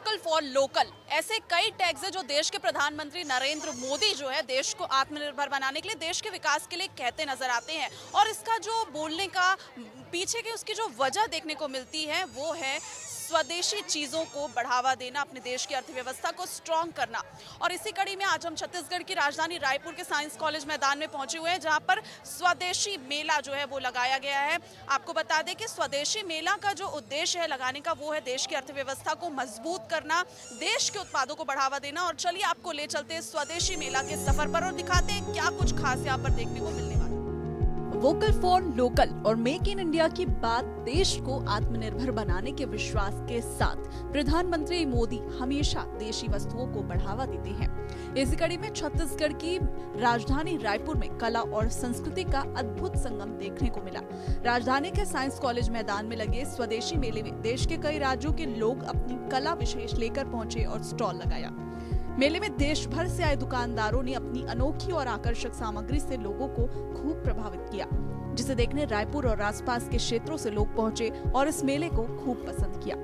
Vocal for local, ऐसे कई tags हैं जो देश के प्रधानमंत्री नरेंद्र मोदी जो है देश को आत्मनिर्भर बनाने के लिए, देश के विकास के लिए कहते नजर आते हैं। और इसका जो बोलने का पीछे की उसकी जो वजह देखने को मिलती है वो है स्वदेशी चीज़ों को बढ़ावा देना, अपने देश की अर्थव्यवस्था को स्ट्रॉन्ग करना। और इसी कड़ी में आज हम छत्तीसगढ़ की राजधानी रायपुर के साइंस कॉलेज मैदान में पहुंचे हुए हैं, जहां पर स्वदेशी मेला जो है वो लगाया गया है। आपको बता दें कि स्वदेशी मेला का जो उद्देश्य है लगाने का वो है देश की अर्थव्यवस्था को मजबूत करना, देश के उत्पादों को बढ़ावा देना। और चलिए आपको ले चलते हैं स्वदेशी मेला के सफर पर और दिखाते हैं क्या कुछ खास यहाँ पर देखने को मिलने वाला है। वोकल फॉर लोकल और मेक इन इंडिया की बात देश को आत्मनिर्भर बनाने के विश्वास के साथ प्रधानमंत्री मोदी हमेशा देशी वस्तुओं को बढ़ावा देते हैं। इसी कड़ी में छत्तीसगढ़ की राजधानी रायपुर में कला और संस्कृति का अद्भुत संगम देखने को मिला। राजधानी के साइंस कॉलेज मैदान में लगे स्वदेशी मेले में देश के कई राज्यों के लोग अपनी कला विशेष लेकर पहुंचे और स्टॉल लगाया। मेले में देश भर से आए दुकानदारों ने अपनी अनोखी और आकर्षक सामग्री से लोगों को खूब प्रभावित किया, जिसे देखने रायपुर और आसपास के क्षेत्रों से लोग पहुंचे और इस मेले को खूब पसंद किया।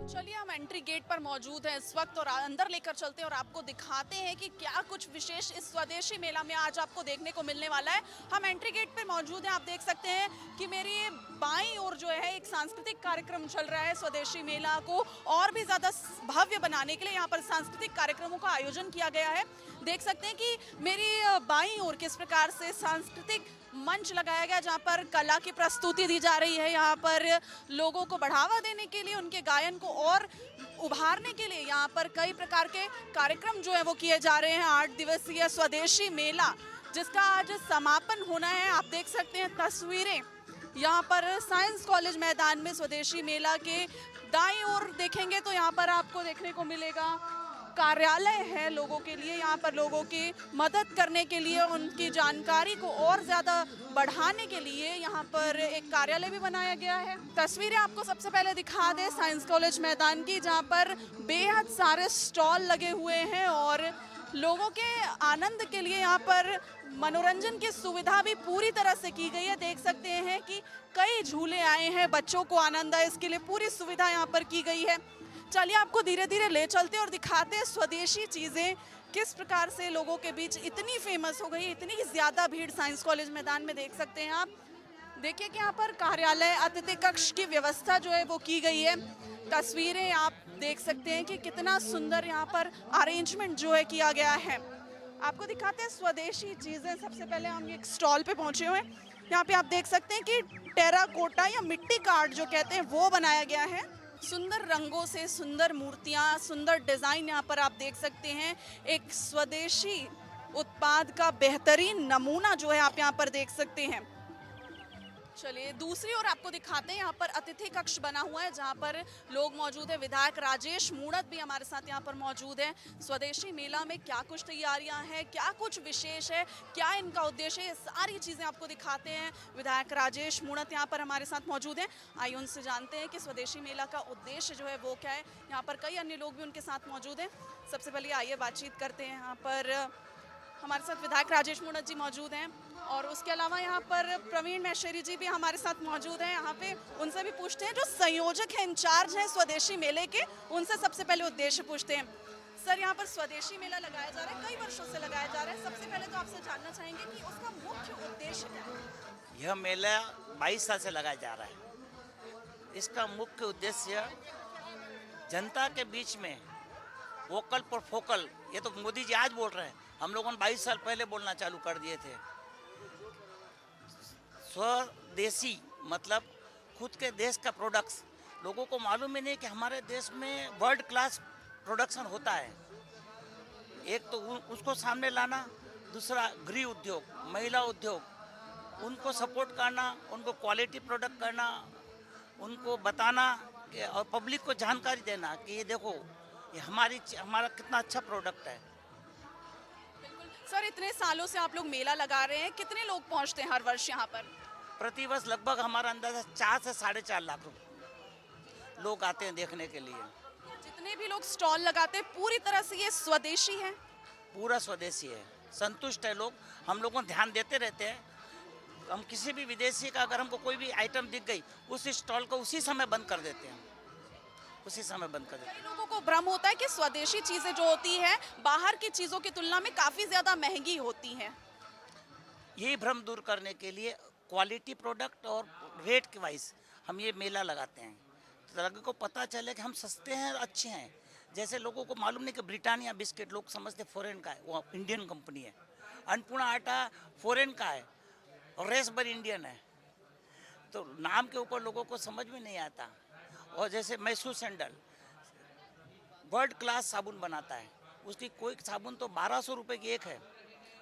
चलिए हम एंट्री गेट पर मौजूद हैं इस वक्त और अंदर लेकर चलते हैं और आपको दिखाते हैं कि क्या कुछ विशेष इस स्वदेशी मेला में आज आपको देखने को मिलने वाला है। हम एंट्री गेट पर मौजूद हैं, आप देख सकते हैं कि मेरी बाईं ओर जो है एक सांस्कृतिक कार्यक्रम चल रहा है। स्वदेशी मेला को और भी ज्यादा भव्य बनाने के लिए यहाँ पर सांस्कृतिक कार्यक्रमों का आयोजन किया गया है। देख सकते हैं कि मेरी बाईं ओर किस प्रकार से सांस्कृतिक मंच लगाया गया, जहाँ पर कला की प्रस्तुति दी जा रही है। यहाँ पर लोगों को बढ़ावा देने के लिए, उनके गायन को और उभारने के लिए यहाँ पर कई प्रकार के कार्यक्रम जो है वो किए जा रहे हैं। 8 दिवसीय स्वदेशी मेला जिसका आज समापन होना है। आप देख सकते हैं तस्वीरें यहाँ पर साइंस कॉलेज मैदान में स्वदेशी मेला के दाईं ओर देखेंगे तो यहाँ पर आपको देखने को मिलेगा कार्यालय है लोगों के लिए। यहाँ पर लोगों की मदद करने के लिए, उनकी जानकारी को और ज़्यादा बढ़ाने के लिए यहाँ पर एक कार्यालय भी बनाया गया है। तस्वीरें आपको सबसे पहले दिखा दें साइंस कॉलेज मैदान की, जहाँ पर बेहद सारे स्टॉल लगे हुए हैं और लोगों के आनंद के लिए यहाँ पर मनोरंजन की सुविधा भी पूरी तरह से की गई है। देख सकते हैं कि कई झूले आए हैं, बच्चों को आनंद आए इसके लिए पूरी सुविधा यहाँ पर की गई है। चलिए आपको धीरे धीरे ले चलते और दिखाते हैं स्वदेशी चीज़ें किस प्रकार से लोगों के बीच इतनी फेमस हो गई, इतनी ज़्यादा भीड़ साइंस कॉलेज मैदान में देख सकते हैं आप। देखिए कि यहाँ पर कार्यालय, अतिथि कक्ष की व्यवस्था जो है वो की गई है। तस्वीरें आप देख सकते हैं कि कितना सुंदर यहाँ पर अरेंजमेंट जो है किया गया है। आपको दिखाते हैं स्वदेशी चीज़ें। सबसे पहले हम एक स्टॉल पे पहुँचे हुए हैं। यहाँ पे आप देख सकते हैं कि टेराकोटा या मिट्टी का आर्ट जो कहते हैं वो बनाया गया है। सुंदर रंगों से सुंदर मूर्तियाँ, सुंदर डिज़ाइन यहाँ पर आप देख सकते हैं। एक स्वदेशी उत्पाद का बेहतरीन नमूना जो है आप यहाँ पर देख सकते हैं। चलिए दूसरी ओर आपको दिखाते हैं, यहाँ पर अतिथि कक्ष बना हुआ है जहाँ पर लोग मौजूद हैं। विधायक राजेश मूणत भी हमारे साथ यहाँ पर मौजूद है। स्वदेशी मेला में क्या कुछ तैयारियां हैं, क्या कुछ विशेष है, क्या इनका उद्देश्य है, ये सारी चीज़ें आपको दिखाते हैं। विधायक राजेश मूणत यहाँ पर हमारे साथ मौजूद हैं। आइए उनसे जानते हैं कि स्वदेशी मेला का उद्देश्य जो है वो क्या है। यहाँ पर कई अन्य लोग भी उनके साथ मौजूद हैं। सबसे पहले आइए बातचीत करते हैं। यहाँ पर हमारे साथ विधायक राजेश मूणत जी मौजूद हैं और उसके अलावा यहाँ पर प्रवीण मैशेरी जी भी हमारे साथ मौजूद हैं। यहाँ पे उनसे भी पूछते हैं, जो संयोजक हैं, इंचार्ज हैं स्वदेशी मेले के, उनसे सबसे पहले उद्देश्य पूछते हैं। सर, यहाँ पर स्वदेशी मेला लगाया जा रहा है, कई वर्षों से लगाया जा रहा है। सबसे पहले तो आपसे जानना चाहेंगे कि उसका मुख्य उद्देश्य क्या है। यह मेला 22 साल से लगाया जा रहा है। इसका मुख्य उद्देश्य जनता के बीच में वोकल फॉर फोकल, ये तो मोदी जी आज बोल रहे हैं, हम लोगों ने 22 साल पहले बोलना चालू कर दिए थे। स्वदेशी मतलब खुद के देश का प्रोडक्ट्स। लोगों को मालूम ही नहीं कि हमारे देश में वर्ल्ड क्लास प्रोडक्शन होता है। एक तो उसको सामने लाना, दूसरा गृह उद्योग, महिला उद्योग, उनको सपोर्ट करना, उनको क्वालिटी प्रोडक्ट करना, उनको बताना कि और पब्लिक को जानकारी देना कि ये देखो ये हमारा कितना अच्छा प्रोडक्ट है। सर, इतने सालों से आप लोग मेला लगा रहे हैं, कितने लोग पहुंचते हैं हर वर्ष यहाँ पर? प्रतिवर्ष लगभग हमारा अंदाजा 4 से 4.5 लाख लोग आते हैं देखने के लिए। जितने भी लोग स्टॉल लगाते हैं पूरी तरह से ये स्वदेशी है? पूरा स्वदेशी है, संतुष्ट है लोग। हम लोगों को ध्यान देते रहते हैं। हम किसी भी विदेशी का अगर हमको कोई भी आइटम दिख गई, उस स्टॉल को उसी समय बंद कर देते हैं। उसी समय बंद कर देते कई लोगों को भ्रम होता है कि स्वदेशी चीजें जो होती हैं बाहर की चीजों की तुलना में काफी ज्यादा महंगी होती हैं। यही भ्रम दूर करने के लिए क्वालिटी प्रोडक्ट और रेट के वाइज हम ये मेला लगाते हैं, तो लोगों को पता चले कि हम सस्ते हैं और अच्छे हैं। जैसे लोगों को मालूम नहीं कि ब्रिटानिया बिस्किट लोग समझते फॉरेन का है, वो इंडियन कंपनी है। अन्नपूर्णा आटा फॉरेन का है और रेसबर इंडियन है, तो नाम के ऊपर लोगों को समझ में नहीं आता। और जैसे मैसूर सैंडल वर्ल्ड क्लास साबुन बनाता है, उसकी कोई साबुन तो 1200 रुपये की एक है,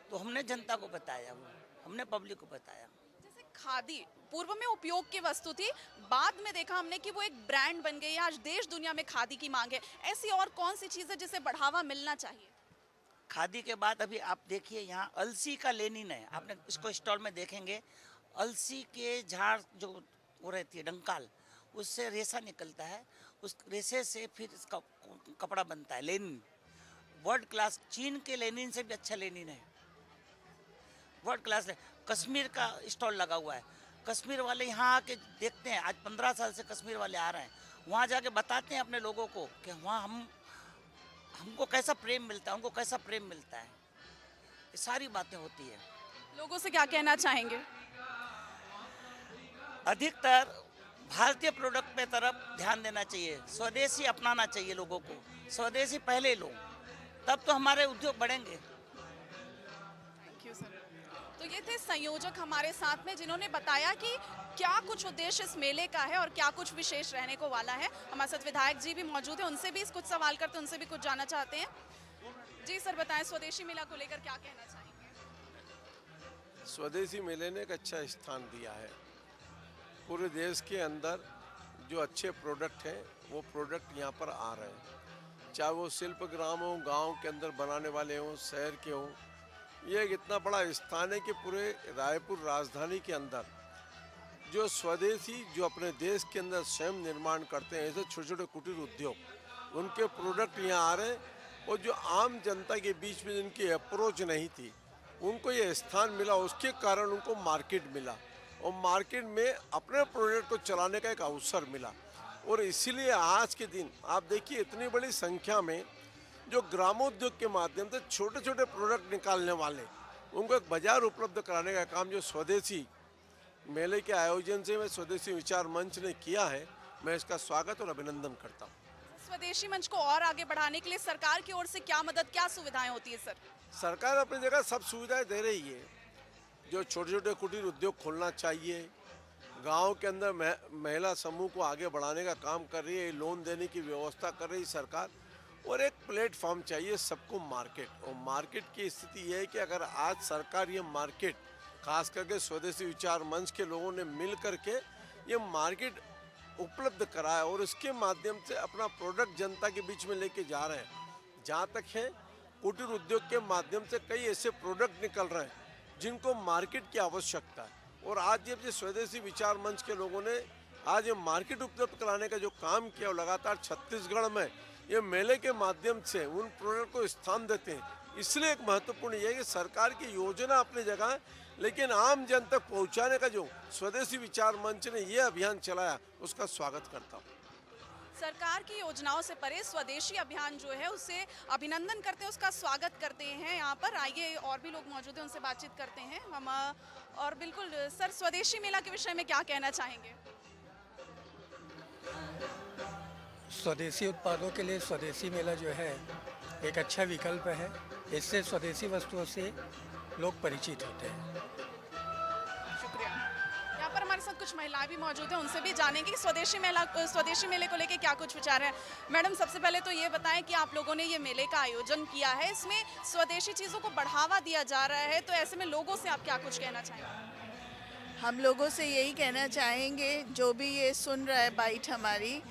तो हमने जनता को बताया, वो हमने पब्लिक को बताया। जैसे खादी पूर्व में उपयोग की वस्तु थी, बाद में देखा हमने कि वो एक ब्रांड बन गई है। आज देश दुनिया में खादी की मांग है। ऐसी और कौन सी चीज है जिसे बढ़ावा मिलना चाहिए? खादी के बाद अभी आप देखिए यहाँ अलसी का लेनिन है, आपने इसको स्टॉल में देखेंगे। अलसी के झाड़ जो वो रहती है डंकाल, उससे रेशा निकलता है, उस रेशे से फिर इसका कपड़ा बनता है लेनिन। वर्ल्ड क्लास चीन के लेनिन से भी अच्छा लेनिन है, वर्ल्ड क्लास है। कश्मीर का स्टॉल लगा हुआ है, कश्मीर वाले यहाँ आके देखते हैं। आज 15 साल से कश्मीर वाले आ रहे हैं, वहाँ जाके बताते हैं अपने लोगों को कि वहाँ हमको कैसा प्रेम मिलता है, उनको कैसा प्रेम मिलता है। ये सारी बातें होती है। लोगों से क्या कहना चाहेंगे? अधिकतर भारतीय प्रोडक्ट पे तरफ ध्यान देना चाहिए, स्वदेशी अपनाना चाहिए लोगों को। स्वदेशी पहले लो, तब तो हमारे उद्योग बढ़ेंगे। Thank you sir. तो ये थे संयोजक हमारे साथ में, जिन्होंने बताया कि क्या कुछ उद्देश्य इस मेले का है और क्या कुछ विशेष रहने को वाला है। हमारे साथ विधायक जी भी मौजूद हैं, उनसे भी कुछ सवाल करते हैं, उनसे भी कुछ जानना चाहते हैं। जी सर, बताएं स्वदेशी मेला को लेकर क्या कहना चाहेंगे? स्वदेशी मेले ने एक अच्छा स्थान दिया है। पूरे देश के अंदर जो अच्छे प्रोडक्ट हैं वो प्रोडक्ट यहाँ पर आ रहे हैं, चाहे वो शिल्प ग्राम हो, गांव के अंदर बनाने वाले हों, शहर के हों। ये एक इतना बड़ा स्थान है कि पूरे रायपुर राजधानी के अंदर जो स्वदेशी जो अपने देश के अंदर स्वयं निर्माण करते हैं, ऐसे छोटे छोटे कुटीर उद्योग, उनके प्रोडक्ट यहाँ आ रहे हैं। और जो आम जनता के बीच में जिनकी अप्रोच नहीं थी, उनको ये स्थान मिला, उसके कारण उनको मार्केट मिला और मार्केट में अपने प्रोडक्ट को चलाने का एक अवसर मिला। और इसीलिए आज के दिन आप देखिए इतनी बड़ी संख्या में जो ग्रामोद्योग के माध्यम से छोटे छोटे प्रोडक्ट निकालने वाले, उनको एक बाजार उपलब्ध कराने का काम जो स्वदेशी मेले के आयोजन से मैं स्वदेशी विचार मंच ने किया है, मैं इसका स्वागत और अभिनंदन करता हूँ। स्वदेशी मंच को और आगे बढ़ाने के लिए सरकार की ओर से क्या मदद, क्या सुविधाएं होती है सर? सरकार अपनी जगह सब सुविधाएं दे रही है। जो छोटे छोटे कुटीर उद्योग खोलना चाहिए, गांव के अंदर महिला समूह को आगे बढ़ाने का काम कर रही है, लोन देने की व्यवस्था कर रही है सरकार। और एक प्लेटफॉर्म चाहिए सबको मार्केट, और मार्केट की स्थिति यह है कि अगर आज सरकार ये मार्केट, खास करके स्वदेशी विचार मंच के लोगों ने मिल करके ये मार्केट उपलब्ध कराया और इसके माध्यम से अपना प्रोडक्ट जनता के बीच में लेके जा रहे हैं। जहाँ तक है कुटीर उद्योग के माध्यम से कई ऐसे प्रोडक्ट निकल रहे हैं जिनको मार्केट की आवश्यकता है। और आज जब ये स्वदेशी विचार मंच के लोगों ने आज ये मार्केट उपलब्ध कराने का जो काम किया, लगातार छत्तीसगढ़ में ये मेले के माध्यम से उन प्रोडक्ट को स्थान देते हैं। इसलिए एक महत्वपूर्ण ये है कि सरकार की योजना अपनी जगह है, लेकिन आम जन तक पहुंचाने का जो स्वदेशी विचार मंच ने ये अभियान चलाया, उसका स्वागत करता हूँ। सरकार की योजनाओं से परे स्वदेशी अभियान जो है उसे अभिनंदन करते हैं, उसका स्वागत करते हैं। यहाँ पर आइए और भी लोग मौजूद हैं, उनसे बातचीत करते हैं हम। और बिल्कुल सर, स्वदेशी मेला के विषय में क्या कहना चाहेंगे? स्वदेशी उत्पादों के लिए स्वदेशी मेला जो है एक अच्छा विकल्प है। इससे स्वदेशी वस्तुओं से लोग परिचित होते हैं। शुक्रिया। यहाँ पर हमारे साथ कुछ महिलाएं भी मौजूद हैं, उनसे भी जानेंगे कि स्वदेशी मेले को लेकर क्या कुछ विचार है। मैडम, सबसे पहले तो ये बताएं कि आप लोगों ने ये मेले का आयोजन किया है, इसमें स्वदेशी चीज़ों को बढ़ावा दिया जा रहा है, तो ऐसे में लोगों से आप क्या कुछ कहना चाहेंगे? हम लोगों से यही कहना चाहेंगे, जो भी ये सुन रहा है बाइट हमारी,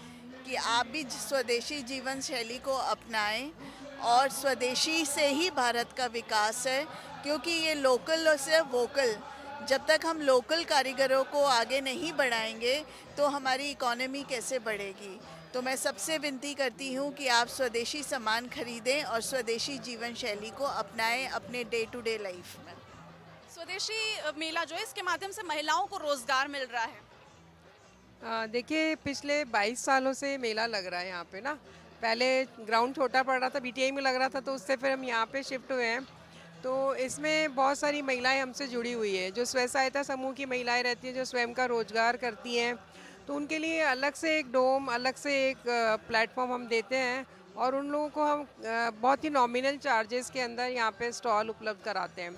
कि आप भी स्वदेशी जीवन शैली को अपनाएं। और स्वदेशी से ही भारत का विकास है, क्योंकि ये लोकल से वोकल, जब तक हम लोकल कारीगरों को आगे नहीं बढ़ाएंगे तो हमारी इकोनॉमी कैसे बढ़ेगी। तो मैं सबसे विनती करती हूँ कि आप स्वदेशी सामान खरीदें और स्वदेशी जीवन शैली को अपनाएं अपने डे टू डे लाइफ में। स्वदेशी मेला जो है, इसके माध्यम से महिलाओं को रोजगार मिल रहा है। देखिए पिछले 22 सालों से मेला लग रहा है यहाँ पे ना। पहले ग्राउंड छोटा पड़ रहा था, बीटीआई में लग रहा था, तो उससे फिर हम यहाँ पे शिफ्ट हुए हैं। तो इसमें बहुत सारी महिलाएं हमसे जुड़ी हुई है, जो स्वयं सहायता समूह की महिलाएं रहती हैं, जो स्वयं का रोजगार करती हैं। तो उनके लिए अलग से एक डोम, अलग से एक प्लेटफॉर्म हम देते हैं, और उन लोगों को हम बहुत ही नॉमिनल चार्जेस के अंदर यहाँ पे स्टॉल उपलब्ध कराते हैं।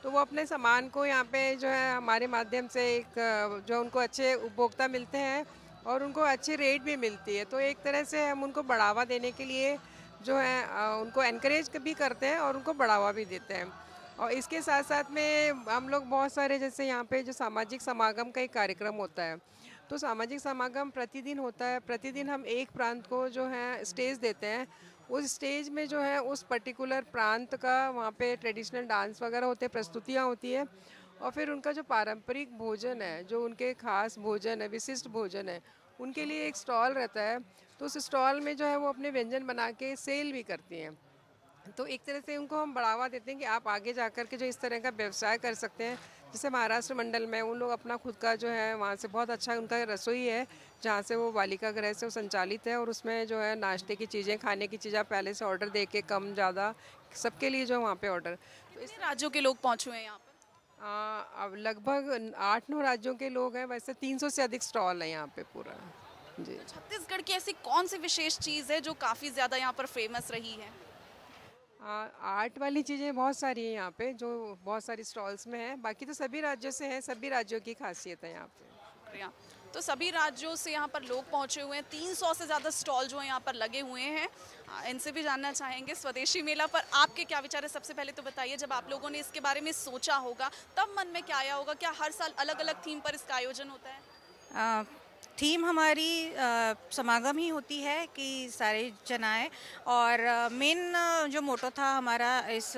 तो वो अपने सामान को यहाँ पे जो है हमारे माध्यम से एक जो उनको अच्छे उपभोक्ता मिलते हैं और उनको अच्छी रेट भी मिलती है। तो एक तरह से हम उनको बढ़ावा देने के लिए जो है उनको एनकरेज भी करते हैं और उनको बढ़ावा भी देते हैं। और इसके साथ साथ में हम लोग बहुत सारे, जैसे यहाँ पे जो सामाजिक समागम का एक कार्यक्रम होता है, तो सामाजिक समागम प्रतिदिन होता है। प्रतिदिन हम एक प्रांत को जो है स्टेज देते हैं। उस स्टेज में जो है उस पर्टिकुलर प्रांत का वहाँ पे ट्रेडिशनल डांस वगैरह होते हैं, प्रस्तुतियाँ होती है, और फिर उनका जो पारंपरिक भोजन है, जो उनके खास भोजन है, विशिष्ट भोजन है, उनके लिए एक स्टॉल रहता है। तो उस स्टॉल में जो है वो अपने व्यंजन बना के सेल भी करती हैं। तो एक तरह से उनको हम बढ़ावा देते हैं कि आप आगे जाकर के जो इस तरह का व्यवसाय कर सकते हैं। जैसे महाराष्ट्र मंडल में उन लोग अपना खुद का जो है वहाँ से बहुत अच्छा उनका रसोई है, जहाँ से वो बालिका गृह से वो संचालित है, और उसमें जो है नाश्ते की चीज़ें, खाने की चीज़ें पहले से ऑर्डर दे के कम ज़्यादा सबके लिए जो वहाँ पे ऑर्डर। तो इस राज्यों के लोग पहुंचे हुए हैं यहाँ पर? अब लगभग 8-9 राज्यों के लोग हैं। वैसे 300 से अधिक स्टॉल है यहाँ पे पूरा। जी। छत्तीसगढ़ की ऐसी कौन सी विशेष चीज़ है जो काफ़ी ज़्यादा यहाँ पर फेमस रही है? आर्ट वाली चीज़ें बहुत सारी हैं यहाँ पे, जो बहुत सारी स्टॉल्स में है। बाकी तो सभी राज्यों से है, सभी राज्यों की खासियत है यहाँ पे। शुक्रिया। तो सभी राज्यों से यहाँ पर लोग पहुँचे हुए हैं। 300 से ज़्यादा स्टॉल जो हैं यहाँ पर लगे हुए हैं। इनसे भी जानना चाहेंगे स्वदेशी मेला पर आपके क्या विचार है। सबसे पहले तो बताइए, जब आप लोगों ने इसके बारे में सोचा होगा तब मन में क्या आया होगा? क्या हर साल अलग अलग थीम पर इसका आयोजन होता है? थीम हमारी समागम ही होती है कि सारे जन आए, और मेन जो मोटो था हमारा इस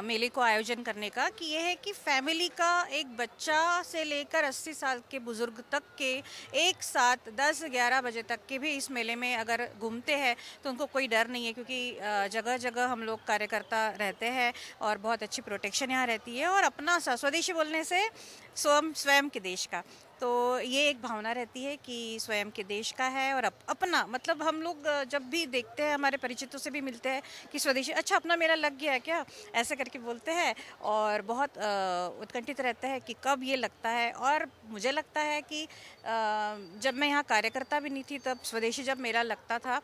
मेले को आयोजन करने का कि यह है कि फैमिली का, एक बच्चा से लेकर 80 साल के बुज़ुर्ग तक के एक साथ 10-11 बजे तक के भी इस मेले में अगर घूमते हैं तो उनको कोई डर नहीं है, क्योंकि जगह जगह हम लोग कार्यकर्ता रहते हैं और बहुत अच्छी प्रोटेक्शन यहाँ रहती है। और अपना स्वदेशी बोलने से स्वयं के देश का, तो ये एक भावना रहती है कि स्वयं के देश का है। और अपना मतलब हम लोग जब भी देखते हैं, हमारे परिचितों से भी मिलते हैं कि स्वदेशी, अच्छा अपना मेला लग गया है क्या, ऐसे करके बोलते हैं, और बहुत उत्कंठित रहता है कि कब ये लगता है। और मुझे लगता है कि जब मैं यहाँ कार्यकर्ता भी नहीं थी तब स्वदेशी जब मेला लगता था,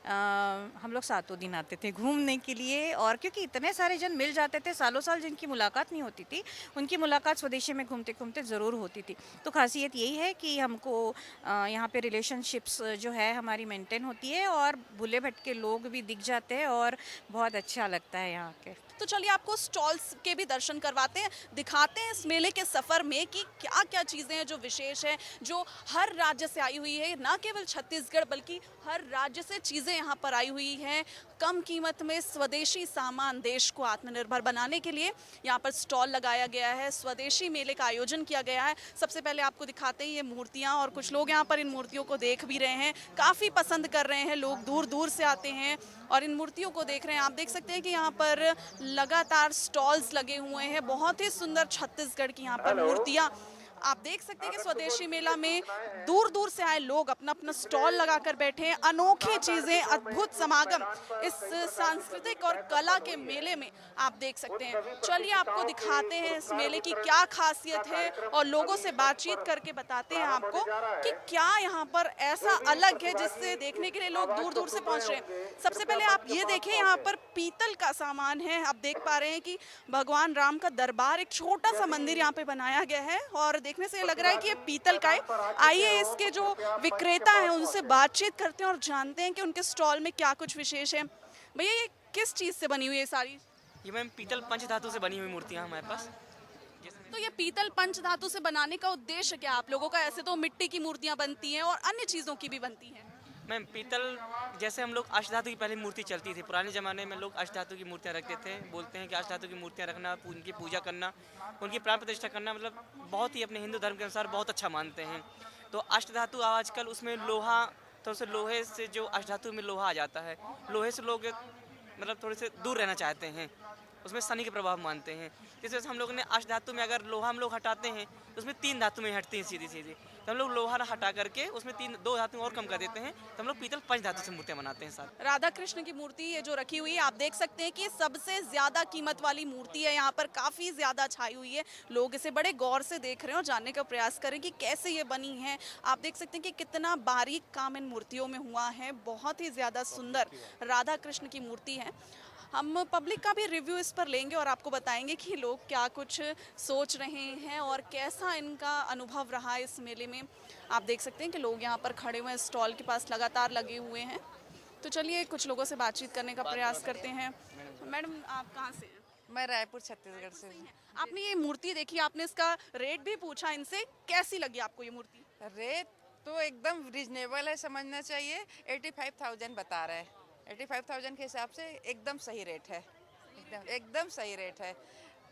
हम लोग 7 दिन आते थे घूमने के लिए। और क्योंकि इतने सारे जन मिल जाते थे, सालों साल जिनकी मुलाकात नहीं होती थी, उनकी मुलाकात स्वदेशी में घूमते घूमते ज़रूर होती थी। तो खासियत यही है कि हमको यहाँ पे रिलेशनशिप्स जो है हमारी मेंटेन होती है, और भूले भटके लोग भी दिख जाते हैं, और बहुत अच्छा लगता है यहाँ के। तो चलिए आपको स्टॉल्स के भी दर्शन करवाते हैं, दिखाते हैं इस मेले के सफ़र में कि क्या क्या चीज़ें हैं जो विशेष है, जो हर राज्य से आई हुई है। ना केवल छत्तीसगढ़ बल्कि हर राज्य से चीज़ें यहाँ पर आई हुई हैं। कम कीमत में स्वदेशी सामान, देश को आत्मनिर्भर बनाने के लिए यहाँ पर स्टॉल लगाया गया है। स्वदेशी मेले का आयोजन किया गया है। सबसे पहले आपको दिखाते हैं ये मूर्तियाँ, और कुछ लोग यहाँ पर इन मूर्तियों को देख भी रहे हैं, काफ़ी पसंद कर रहे हैं। लोग दूर दूर से आते हैं और इन मूर्तियों को देख रहे हैं। आप देख सकते हैं कि यहाँ पर लगातार स्टॉल्स लगे हुए हैं। बहुत ही सुंदर छत्तीसगढ़ की यहाँ पर मूर्तियाँ आप देख सकते हैं कि स्वदेशी मेला में दूर दूर से आए लोग अपना अपना स्टॉल लगाकर बैठे हैं। अनोखी चीजें, अद्भुत समागम इस सांस्कृतिक और कला के मेले में आप देख सकते हैं। चलिए आपको दिखाते हैं इस मेले की क्या खासियत है, और लोगों से बातचीत करके बताते हैं आपको कि क्या यहाँ पर ऐसा अलग है जिससे देखने के लिए लोग दूर दूर से पहुंच रहे हैं। सबसे पहले आप ये देखें, यहाँ पर पीतल का सामान है। आप देख पा रहे हैं कि भगवान राम का दरबार, एक छोटा सा मंदिर यहाँ पे बनाया गया है, और देखने से लग रहा है कि ये पीतल का है। आइए इसके जो विक्रेता हैं उनसे बातचीत करते हैं और जानते हैं कि उनके स्टॉल में क्या कुछ विशेष है। भैया ये किस चीज़ से बनी हुई है सारी? ये मैम पीतल पंच धातु से बनी हुई मूर्तियाँ हमारे पास। तो ये पीतल पंच धातु से बनाने का उद्देश्य क्या आप लोगों का? ऐसे तो मिट्टी की मूर्तियाँ बनती हैं और अन्य चीज़ों की भी बनती हैं। मैम पीतल, जैसे हम लोग अष्टधातु की पहले मूर्ति चलती थी, पुराने ज़माने में लोग अष्टधातु की मूर्तियाँ रखते थे। बोलते हैं कि अष्टधातु की मूर्तियाँ रखना, उनकी पूजा करना, उनकी प्राण प्रतिष्ठा करना, मतलब बहुत ही अपने हिंदू धर्म के अनुसार बहुत अच्छा मानते हैं। तो अष्टधातु आजकल उसमें लोहा, तो उसे लोहे से जो अष्टधातु में लोहा आ जाता है, लोहे से लोग मतलब थोड़े से दूर रहना चाहते हैं। उसमें शनि के प्रभाव मानते हैं। इस वजह से हम लोगों ने अष्ट धातु में अगर लोहा हम लोग हटाते हैं तो उसमें 3 धातु में हटती हैं सीधी सीधी, तो हम लोग लोहा हटा करके उसमें 2 धातु और कम कर देते हैं, तो हम लोग पीतल 5 धातु से मूर्तियाँ बनाते हैं साथ। राधा कृष्ण की मूर्ति ये जो रखी हुई है, आप देख सकते हैं कि सबसे ज्यादा कीमत वाली मूर्ति है, यहाँ पर काफी ज्यादा छाई हुई है। लोग इसे बड़े गौर से देख रहे हैं और जानने का प्रयास करें कि कैसे ये बनी है। आप देख सकते हैं कि कितना बारीक काम इन मूर्तियों में हुआ है, बहुत ही ज्यादा सुंदर राधा कृष्ण की मूर्ति है। हम पब्लिक का भी रिव्यू इस पर लेंगे और आपको बताएंगे कि लोग क्या कुछ सोच रहे हैं और कैसा इनका अनुभव रहा इस मेले में। आप देख सकते हैं कि लोग यहाँ पर खड़े हुए हैं, स्टॉल के पास लगातार लगे हुए हैं। तो चलिए कुछ लोगों से बातचीत करने का प्रयास करते हैं। मैडम, आप कहाँ से हैं? मैं रायपुर छत्तीसगढ़ से हूँ। आपने ये मूर्ति देखी, आपने इसका रेट भी पूछा इनसे, कैसी लगी आपको ये मूर्ति? रेट तो एकदम रिजनेबल है, समझना चाहिए। 85,000 बता रहे हैं। 85,000 के हिसाब से एकदम सही रेट है, एकदम सही रेट है।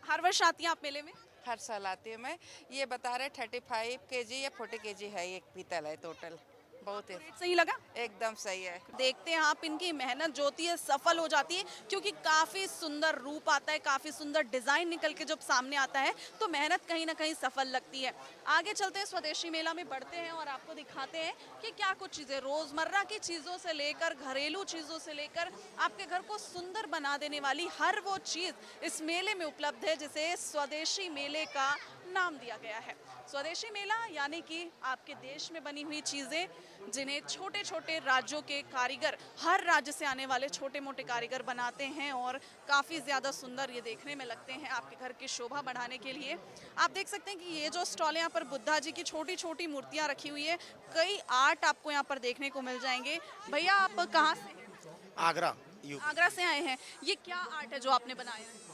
हर वर्ष आती हैं आप मेले में? हर साल आती हूँ मैं। ये बता रहे 35 kg या 40 kg है, एक पीतल है टोटल। बहुत रेट सही लगा? एकदम सही है। देखते हैं आप, इनकी मेहनत जो होती है सफल हो जाती है, क्योंकि काफ़ी सुंदर रूप आता है, काफ़ी सुंदर डिज़ाइन निकल के जब सामने आता है तो मेहनत कहीं ना कहीं सफल लगती है। आगे चलते हैं, स्वदेशी मेला में बढ़ते हैं और आपको दिखाते हैं कि क्या कुछ चीज़ें रोज़मर्रा की चीज़ों से लेकर घरेलू चीज़ों से लेकर आपके घर को सुंदर बना देने वाली हर वो चीज़ इस मेले में उपलब्ध है, जिसे स्वदेशी मेले का नाम दिया गया है। स्वदेशी मेला यानी कि आपके देश में बनी हुई चीज़ें, जिन्हें छोटे छोटे राज्यों के कारीगर, हर राज्य से आने वाले छोटे मोटे कारीगर बनाते हैं और काफ़ी ज़्यादा सुंदर ये देखने में लगते हैं आपके घर की शोभा बढ़ाने के लिए। आप देख सकते हैं कि ये जो स्टॉल है, यहाँ पर बुद्धा जी की छोटी छोटी मूर्तियाँ रखी हुई है, कई आर्ट आपको यहाँ पर देखने को मिल जाएंगे। भैया, आप कहाँ से हैं? आगरा, आगरा से आए हैं। ये क्या आर्ट है जो आपने बनाया है?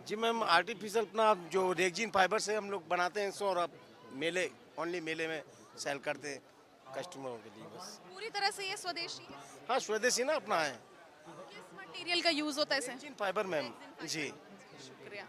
जी मैम, आर्टिफिशियल अपना जो रेगजीन फाइबर से हम लोग बनाते हैं इसको, और अब मेले ओनली मेले में सेल करते हैं कस्टमरों के लिए बस। पूरी तरह से ये स्वदेशी है? हाँ, स्वदेशी ना अपना है। किस मटेरियल का यूज़ होता है इसे? रेगजीन फाइबर मैम जी। शुक्रिया।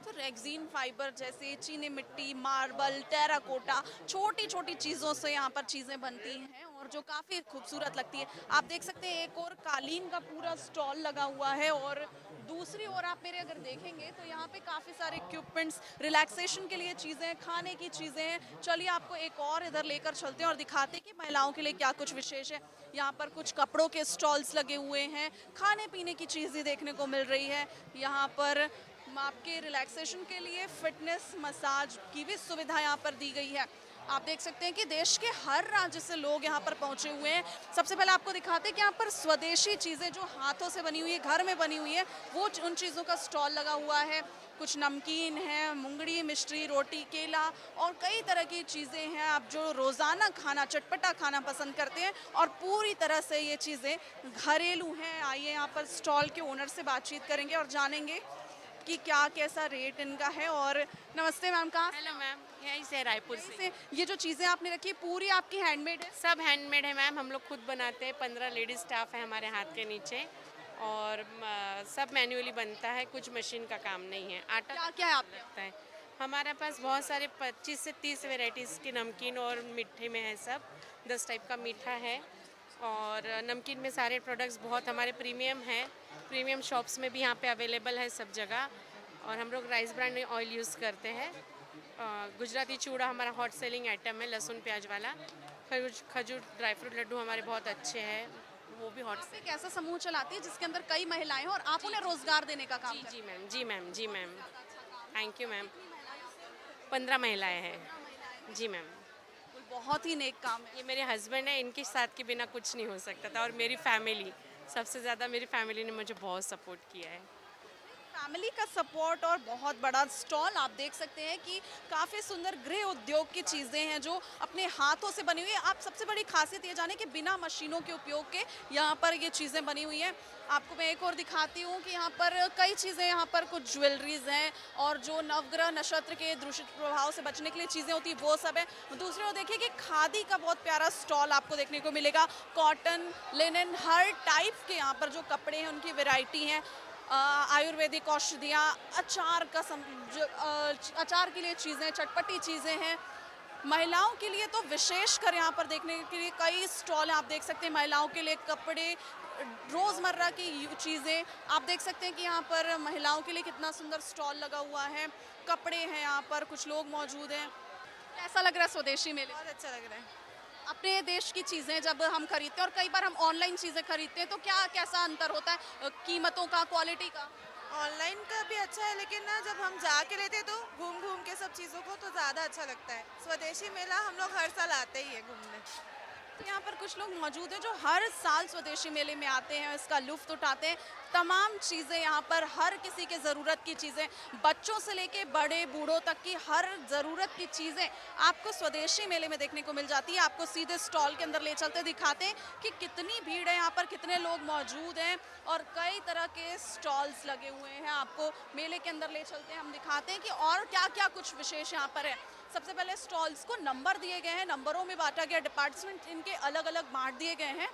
तो रेगजीन फाइबर जैसे चीनी मिट्टी, मार्बल, टेराकोटा, छोटी छोटी चीज़ों से यहाँ पर चीज़ें बनती हैं और जो काफ़ी खूबसूरत लगती है। आप देख सकते हैं एक और कालीन का पूरा स्टॉल लगा हुआ है और दूसरी ओर आप मेरे अगर देखेंगे तो यहाँ पे काफ़ी सारे इक्विपमेंट्स, रिलैक्सेशन के लिए चीज़ें, खाने की चीज़ें हैं। चलिए आपको एक और इधर लेकर चलते हैं और दिखाते हैं कि महिलाओं के लिए क्या कुछ विशेष है। यहाँ पर कुछ कपड़ों के स्टॉल्स लगे हुए हैं, खाने पीने की चीज़ें देखने को मिल रही है। यहाँ पर आपके रिलैक्सेशन के लिए फिटनेस मसाज की भी सुविधा यहाँ पर दी गई है। आप देख सकते हैं कि देश के हर राज्य से लोग यहाँ पर पहुँचे हुए हैं। सबसे पहले आपको दिखाते हैं कि यहाँ पर स्वदेशी चीज़ें जो हाथों से बनी हुई है, घर में बनी हुई है, वो उन चीज़ों का स्टॉल लगा हुआ है। कुछ नमकीन है, मुंगड़ी, मिष्टी, रोटी, केला और कई तरह की चीज़ें हैं। आप जो रोज़ाना खाना, चटपटा खाना पसंद करते हैं और पूरी तरह से ये चीज़ें घरेलू हैं। आइए यहाँ पर स्टॉल के ओनर से बातचीत करेंगे और जानेंगे कि क्या कैसा रेट इनका है। और नमस्ते मैम, कहाँ? हेलो मैम, यहीं से रायपुर से। ये जो चीज़ें आपने रखी है पूरी आपकी हैंडमेड है? सब हैंडमेड है मैम, हम लोग खुद बनाते हैं। 15 लेडीज स्टाफ है हमारे हाथ के नीचे और सब मैन्युअली बनता है, कुछ मशीन का काम नहीं है। आटा क्या क्या है आप लगता है हमारे पास? बहुत सारे 25 से 30 वेराइटीज़ के नमकीन और मीठे में है सब। 10 टाइप का मीठा है और नमकीन में सारे प्रोडक्ट्स बहुत हमारे प्रीमियम हैं। प्रीमियम शॉप्स में भी यहाँ पे अवेलेबल है सब जगह। और हम लोग राइस ब्रांड ऑयल यूज़ करते हैं। गुजराती चूड़ा हमारा हॉट सेलिंग आइटम है, लहसुन प्याज वाला। खजूर ड्राई फ्रूट लड्डू हमारे बहुत अच्छे हैं, वो भी हॉट। एक ऐसा समूह चलाती है जिसके अंदर कई महिलाएं हैं और आप उन्हें रोजगार देने का काम? जी मैम, जी मैम, जी मैम, थैंक यू मैम। 15 महिलाएं हैं जी मैम। बहुत ही नेक काम है। ये मेरे हस्बैंड है, इनके साथ के बिना कुछ नहीं हो सकता था। और मेरी फैमिली, सबसे ज़्यादा मेरी फैमिली ने मुझे बहुत सपोर्ट किया है। फैमिली का सपोर्ट और बहुत बड़ा स्टॉल। आप देख सकते हैं कि काफ़ी सुंदर गृह उद्योग की चीज़ें हैं जो अपने हाथों से बनी हुई है। आप सबसे बड़ी खासियत ये जाने कि बिना मशीनों के उपयोग के यहाँ पर ये चीज़ें बनी हुई हैं। आपको मैं एक और दिखाती हूँ कि यहाँ पर कई चीज़ें, यहाँ पर कुछ ज्वेलरीज हैं और जो नवग्रह नक्षत्र के दूषित प्रभाव से बचने के लिए चीज़ें होती है वो सब है। दूसरी ओर देखिए कि खादी का बहुत प्यारा स्टॉल आपको देखने को मिलेगा। कॉटन, लिनन, हर टाइप के यहाँ पर जो कपड़े हैं उनकी वेराइटी हैं। आयुर्वेदिक औषधियाँ, अचार का अचार के लिए चीज़ें, चटपटी चीज़ें हैं। महिलाओं के लिए तो विशेष कर यहाँ पर देखने के लिए कई स्टॉल हैं। आप देख सकते हैं महिलाओं के लिए कपड़े, रोज़मर्रा की चीज़ें आप देख सकते हैं कि यहाँ पर महिलाओं के लिए कितना सुंदर स्टॉल लगा हुआ है, कपड़े हैं यहाँ पर, कुछ लोग मौजूद हैं। कैसा लग रहा है स्वदेशी मेले? बहुत अच्छा लग रहा है। अपने देश की चीज़ें जब हम खरीदते हैं और कई बार हम ऑनलाइन चीज़ें खरीदते हैं तो क्या कैसा अंतर होता है कीमतों का, क्वालिटी का? ऑनलाइन का भी अच्छा है, लेकिन ना जब हम जाके लेते हैं तो घूम घूम के सब चीज़ों को तो ज़्यादा अच्छा लगता है। स्वदेशी मेला हम लोग हर साल आते ही है घूमने। यहाँ पर कुछ लोग मौजूद हैं जो हर साल स्वदेशी मेले में आते हैं, इसका लुत्फ़ उठाते हैं। तमाम चीज़ें यहाँ पर, हर किसी के ज़रूरत की चीज़ें, बच्चों से लेके बड़े बूढ़ों तक की हर ज़रूरत की चीज़ें आपको स्वदेशी मेले में देखने को मिल जाती है। आपको सीधे स्टॉल के अंदर ले चलते दिखाते हैं कि कितनी भीड़ है यहाँ पर, कितने लोग मौजूद हैं और कई तरह के स्टॉल्स लगे हुए हैं। आपको मेले के अंदर ले चलते हैं, हम दिखाते हैं कि और क्या क्या कुछ विशेष यहाँ पर है। सबसे पहले स्टॉल्स को नंबर दिए गए हैं, नंबरों में बांटा गया, डिपार्टमेंट इनके अलग अलग बांट दिए गए हैं।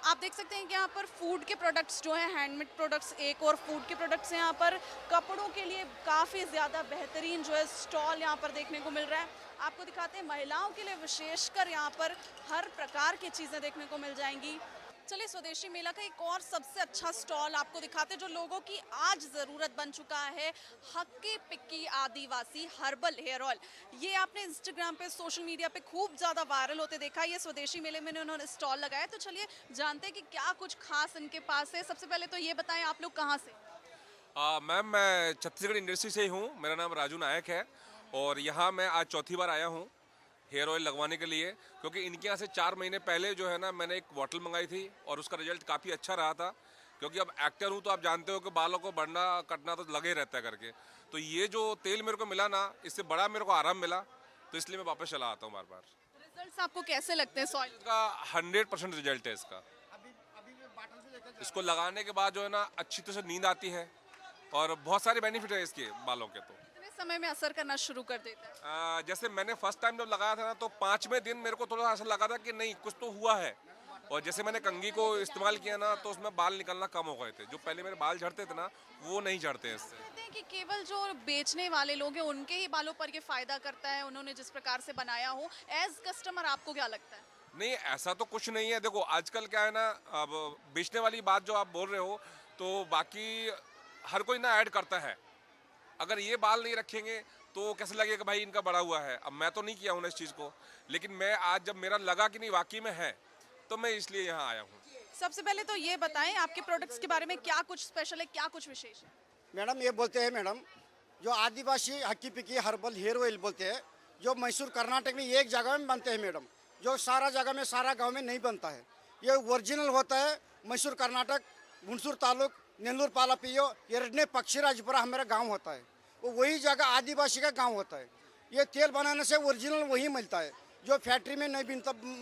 आप देख सकते हैं कि यहाँ पर फूड के प्रोडक्ट्स जो हैं, हैंडमेड प्रोडक्ट्स एक और फूड के प्रोडक्ट्स हैं यहाँ पर। कपड़ों के लिए काफ़ी ज़्यादा बेहतरीन जो है स्टॉल यहाँ पर देखने को मिल रहा है। आपको दिखाते हैं महिलाओं के लिए विशेषकर यहाँ पर हर प्रकार की चीज़ें देखने को मिल जाएंगी। चलिए स्वदेशी मेला का एक और सबसे अच्छा स्टॉल आपको दिखाते हैं जो लोगों की आज ज़रूरत बन चुका है। हक्की पिक्की आदिवासी हर्बल हेयर ऑयल, ये आपने इंस्टाग्राम पे, सोशल मीडिया पे खूब ज़्यादा वायरल होते देखा। ये स्वदेशी मेले में उन्होंने स्टॉल लगाया, तो चलिए जानते हैं कि क्या कुछ खास इनके पास है। सबसे पहले तो ये बताएं आप लोग कहाँ से? मैम मैं छत्तीसगढ़ इंडस्ट्री से ही हूँ। मेरा नाम राजू नायक है और यहाँ मैं आज चौथी बार आया हूँ हेयर ऑयल लगवाने के लिए, क्योंकि इनके यहाँ से 4 महीने पहले जो है ना मैंने एक बॉटल मंगाई थी और उसका रिजल्ट काफ़ी अच्छा रहा था। क्योंकि अब एक्टर हूँ तो आप जानते हो कि बालों को बढ़ना कटना तो लगे रहता है करके, तो ये जो तेल मेरे को मिला ना, इससे बड़ा मेरे को आराम मिला, तो इसलिए मैं वापस चला आता हूँ बार बार। रिजल्ट्स आपको कैसे लगते हैं? सॉइल का 100% रिजल्ट है इसका। इसको लगाने के बाद जो है ना अच्छी तरह से नींद आती है और बहुत सारे बेनिफिट है इसके बालों के। तो समय में असर करना शुरू कर देता है? जैसे मैंने फर्स्ट टाइम जब लगाया था ना तो 5वें दिन मेरे को थोड़ा ऐसा लगा था कि नहीं कुछ तो हुआ है, और जैसे मैंने कंघी को इस्तेमाल किया ना तो उसमें बाल निकलना कम हो गए थे। जो पहले मेरे बाल झड़ते थे ना वो नहीं झड़ते हैं इससे। कहते हैं कि केवल जो बेचने वाले लोग हैं उनके ही बालों पर ये फायदा करता है, उन्होंने जिस प्रकार से बनाया हो। एज कस्टमर आपको क्या लगता है? नहीं, ऐसा तो कुछ नहीं है। देखो आजकल क्या है ना, अब बेचने वाली बात जो आप बोल रहे हो तो बाकी हर कोई ना ऐड करता है। अगर ये बाल नहीं रखेंगे तो कैसे लगेगा कि भाई इनका बड़ा हुआ है। अब मैं तो नहीं किया हूँ इस चीज़ को, लेकिन मैं आज जब मेरा लगा कि नहीं वाकई में है तो मैं इसलिए यहाँ आया हूँ। सबसे पहले तो ये बताएं आपके प्रोडक्ट्स के बारे में, क्या कुछ स्पेशल है, क्या कुछ विशेष है? मैडम ये बोलते हैं मैडम, जो आदिवासी हक्की पिक्की हर्बल हेयर ऑयल बोलते हैं, जो मैसूर कर्नाटक में एक जगह में बनते हैं मैडम, जो सारा जगह में सारा गाँव में नहीं बनता है। ये ओरिजिनल होता है मैसूर कर्नाटक, हुणसूर तालुक, नेल्लूर पालापियो, एरडने पक्षीराजपुरा हमारा गांव होता है। वो वही जगह आदिवासी का गांव होता है। ये तेल बनाने से ओरिजिनल वही मिलता है, जो फैक्ट्री में नहीं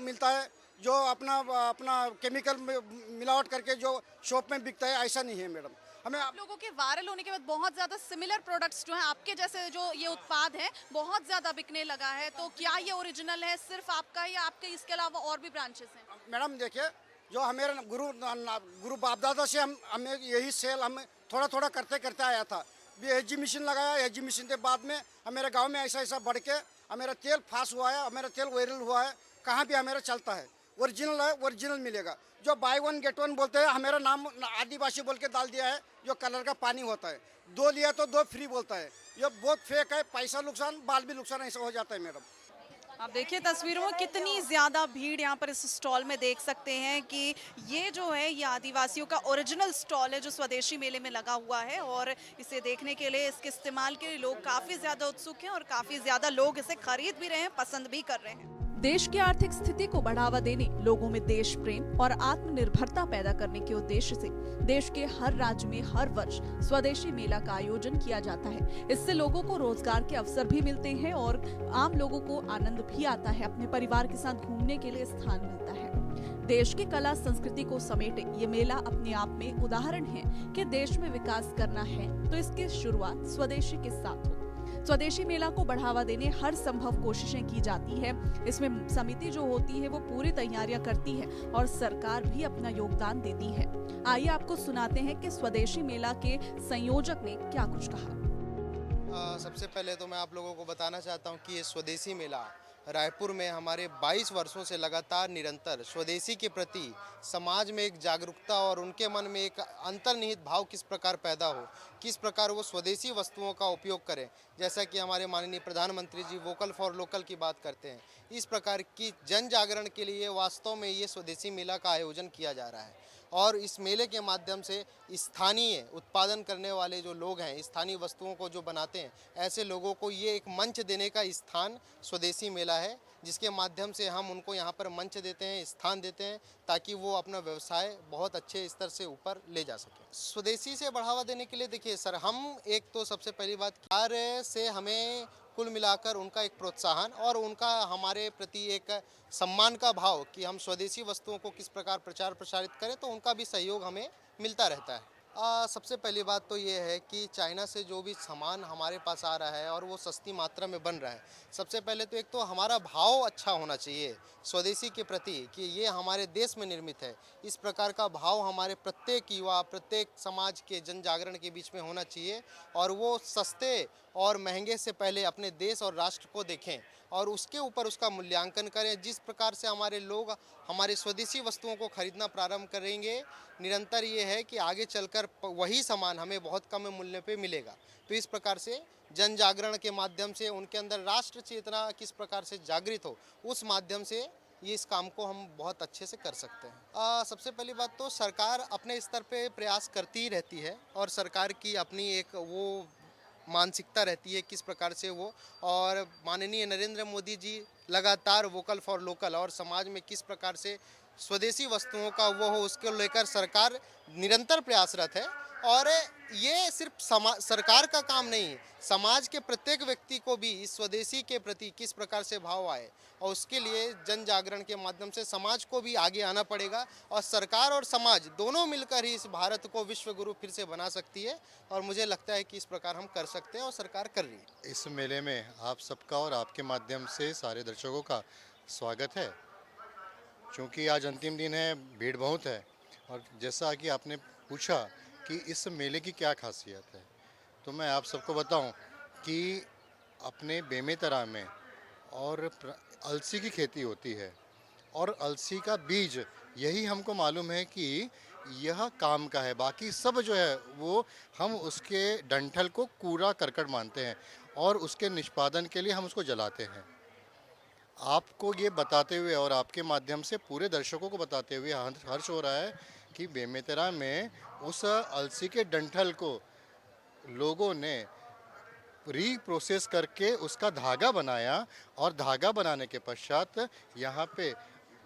मिलता है, जो अपना केमिकल मिलावट करके जो शॉप में बिकता है, ऐसा नहीं है मैडम। हमें आप लोगों के वायरल होने के बाद बहुत ज़्यादा सिमिलर प्रोडक्ट्स जो हैं आपके जैसे जो ये उत्पाद है बहुत ज़्यादा बिकने लगा है, तो क्या ये ओरिजिनल है सिर्फ आपका या आपके इसके अलावा और भी ब्रांचेस हैं? मैडम देखिए, जो हमारे गुरु बाप दादा से हमें यही सेल हम थोड़ा थोड़ा करते करते आया था। एग्जीबिशन लगाया, एग्जीबिशन के बाद में हमारे गांव में ऐसा ऐसा बढ़ के हमारा तेल फास हुआ है, हमारा तेल वायरल हुआ है। कहाँ भी हमारा चलता है, ओरिजिनल है, ओरिजिनल मिलेगा। जो बाय 1 गेट 1 बोलते हैं, हमारा नाम आदिवासी बोल के डाल दिया है। जो कलर का पानी होता है, 2 लिया तो 2 फ्री बोलता है। ये बहुत फेक है, पैसा नुकसान, बाल भी नुकसान, ऐसा हो जाता है मैडम। आप देखिए तस्वीरों में कितनी ज़्यादा भीड़ यहाँ पर इस स्टॉल में देख सकते हैं कि ये जो है ये आदिवासियों का ओरिजिनल स्टॉल है जो स्वदेशी मेले में लगा हुआ है, और इसे देखने के लिए, इसके इस्तेमाल के लिए लोग काफ़ी ज़्यादा उत्सुक हैं और काफ़ी ज़्यादा लोग इसे खरीद भी रहे हैं, पसंद भी कर रहे हैं। देश की आर्थिक स्थिति को बढ़ावा देने, लोगों में देश प्रेम और आत्मनिर्भरता पैदा करने के उद्देश्य से देश के हर राज्य में हर वर्ष स्वदेशी मेला का आयोजन किया जाता है। इससे लोगों को रोजगार के अवसर भी मिलते हैं और आम लोगों को आनंद भी आता है। अपने परिवार के साथ घूमने के लिए स्थान मिलता है। देश की कला संस्कृति को समेटे ये मेला अपने आप में उदाहरण है कि देश में विकास करना है तो इसकी शुरुआत स्वदेशी के साथ हो। स्वदेशी मेला को बढ़ावा देने हर संभव कोशिशें की जाती है। इसमें समिति जो होती है वो पूरी तैयारियां करती है और सरकार भी अपना योगदान देती है। आइए आपको सुनाते हैं कि स्वदेशी मेला के संयोजक ने क्या कुछ कहा। सबसे पहले तो मैं आप लोगों को बताना चाहता हूं कि ये स्वदेशी मेला रायपुर में हमारे 22 वर्षों से लगातार निरंतर स्वदेशी के प्रति समाज में एक जागरूकता और उनके मन में एक अंतर्निहित भाव किस प्रकार पैदा हो, किस प्रकार वो स्वदेशी वस्तुओं का उपयोग करें। जैसा कि हमारे माननीय प्रधानमंत्री जी वोकल फॉर लोकल की बात करते हैं, इस प्रकार की जन जागरण के लिए वास्तव में ये स्वदेशी मेला का आयोजन किया जा रहा है। और इस मेले के माध्यम से स्थानीय उत्पादन करने वाले जो लोग हैं, स्थानीय वस्तुओं को जो बनाते हैं, ऐसे लोगों को ये एक मंच देने का स्थान स्वदेशी मेला है, जिसके माध्यम से हम उनको यहाँ पर मंच देते हैं, स्थान देते हैं, ताकि वो अपना व्यवसाय बहुत अच्छे स्तर से ऊपर ले जा सके। स्वदेशी से बढ़ावा देने के लिए देखिए सर, हम एक तो सबसे पहली बात कार्य से हमें कुल मिलाकर उनका एक प्रोत्साहन और उनका हमारे प्रति एक सम्मान का भाव कि हम स्वदेशी वस्तुओं को किस प्रकार प्रचार प्रसारित करें, तो उनका भी सहयोग हमें मिलता रहता है। सबसे पहली बात तो ये है कि चाइना से जो भी सामान हमारे पास आ रहा है और वो सस्ती मात्रा में बन रहा है, सबसे पहले तो एक तो हमारा भाव अच्छा होना चाहिए स्वदेशी के प्रति कि ये हमारे देश में निर्मित है। इस प्रकार का भाव हमारे प्रत्येक युवा, प्रत्येक समाज के जन जागरण के बीच में होना चाहिए और वो सस्ते और महंगे से पहले अपने देश और राष्ट्र को देखें और उसके ऊपर उसका मूल्यांकन करें। जिस प्रकार से हमारे लोग हमारे स्वदेशी वस्तुओं को खरीदना प्रारंभ करेंगे, निरंतर ये है कि आगे चलकर वही सामान हमें बहुत कम मूल्य पे मिलेगा। तो इस प्रकार से जन जागरण के माध्यम से उनके अंदर राष्ट्र चेतना किस प्रकार से जागृत हो, उस माध्यम से ये इस काम को हम बहुत अच्छे से कर सकते हैं। सबसे पहली बात तो सरकार अपने स्तर पे प्रयास करती ही रहती है और सरकार की अपनी एक वो मानसिकता रहती है किस प्रकार से वो, और माननीय नरेंद्र मोदी जी लगातार वोकल फॉर लोकल और समाज में किस प्रकार से स्वदेशी वस्तुओं का वो हो, उसको लेकर सरकार निरंतर प्रयासरत है। और ये सिर्फ सरकार का काम नहीं, समाज के प्रत्येक व्यक्ति को भी इस स्वदेशी के प्रति किस प्रकार से भाव आए और उसके लिए जन जागरण के माध्यम से समाज को भी आगे आना पड़ेगा और सरकार और समाज दोनों मिलकर ही इस भारत को विश्व गुरु फिर से बना सकती है और मुझे लगता है कि इस प्रकार हम कर सकते हैं और सरकार कर रही है। इस मेले में आप सबका और आपके माध्यम से सारे दर्शकों का स्वागत है। क्योंकि आज अंतिम दिन है, भीड़ बहुत है और जैसा कि आपने पूछा कि इस मेले की क्या खासियत है, तो मैं आप सबको बताऊं कि अपने बेमेतरा में और अलसी की खेती होती है और अलसी का बीज यही हमको मालूम है कि यह काम का है। बाकी सब जो है वो हम उसके डंठल को कूड़ा करकट मानते हैं और उसके निष्पादन के लिए हम उसको जलाते हैं। आपको ये बताते हुए और आपके माध्यम से पूरे दर्शकों को बताते हुए हर्ष हो रहा है कि बेमेतरा में उस अलसी के डंठल को लोगों ने रीप्रोसेस करके उसका धागा बनाया और धागा बनाने के पश्चात यहाँ पे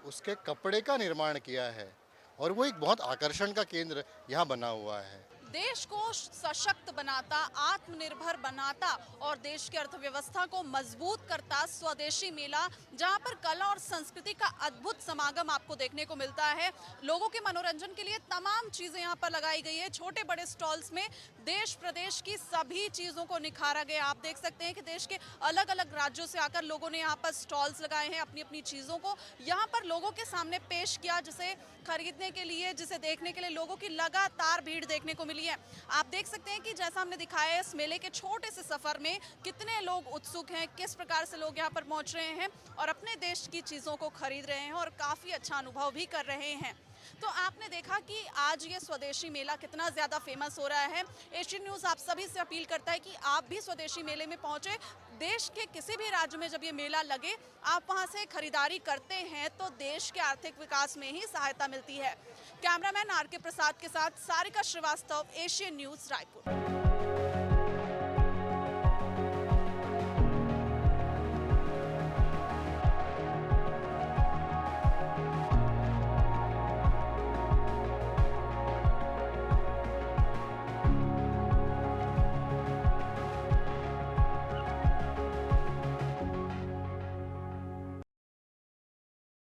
उसके कपड़े का निर्माण किया है और वो एक बहुत आकर्षण का केंद्र यहाँ बना हुआ है। देश को सशक्त बनाता, आत्मनिर्भर बनाता और देश की अर्थव्यवस्था को मजबूत करता स्वदेशी मेला, जहां पर कला और संस्कृति का अद्भुत समागम आपको देखने को मिलता है। लोगों के मनोरंजन के लिए तमाम चीजें यहां पर लगाई गई है। छोटे बड़े स्टॉल्स में देश प्रदेश की सभी चीजों को निखारा गया। आप देख सकते हैं कि देश के अलग अलग राज्यों से आकर लोगों ने यहाँ पर स्टॉल्स लगाए हैं, अपनी अपनी चीजों को यहाँ पर लोगों के सामने पेश किया, जिसे खरीदने के लिए, जिसे देखने के लिए लोगों की लगातार भीड़ देखने को मिली है। आप देख सकते हैं कि जैसा हमने दिखाया है इस मेले के छोटे से सफर में कितने लोग उत्सुक हैं, किस प्रकार से लोग यहाँ पर पहुंच रहे हैं और अपने देश की चीजों को खरीद रहे हैं और काफी अच्छा अनुभव भी कर रहे हैं। तो आपने देखा कि आज ये स्वदेशी मेला कितना ज्यादा फेमस हो रहा है। एशियन न्यूज़ आप सभी से अपील करता है कि आप भी स्वदेशी मेले में पहुंचे। देश के किसी भी राज्य में जब ये मेला लगे, आप वहां से खरीदारी करते हैं तो देश के आर्थिक विकास में ही सहायता मिलती है। कैमरामैन आर के प्रसाद के साथ सारिका श्रीवास्तव, एशियन न्यूज़, रायपुर।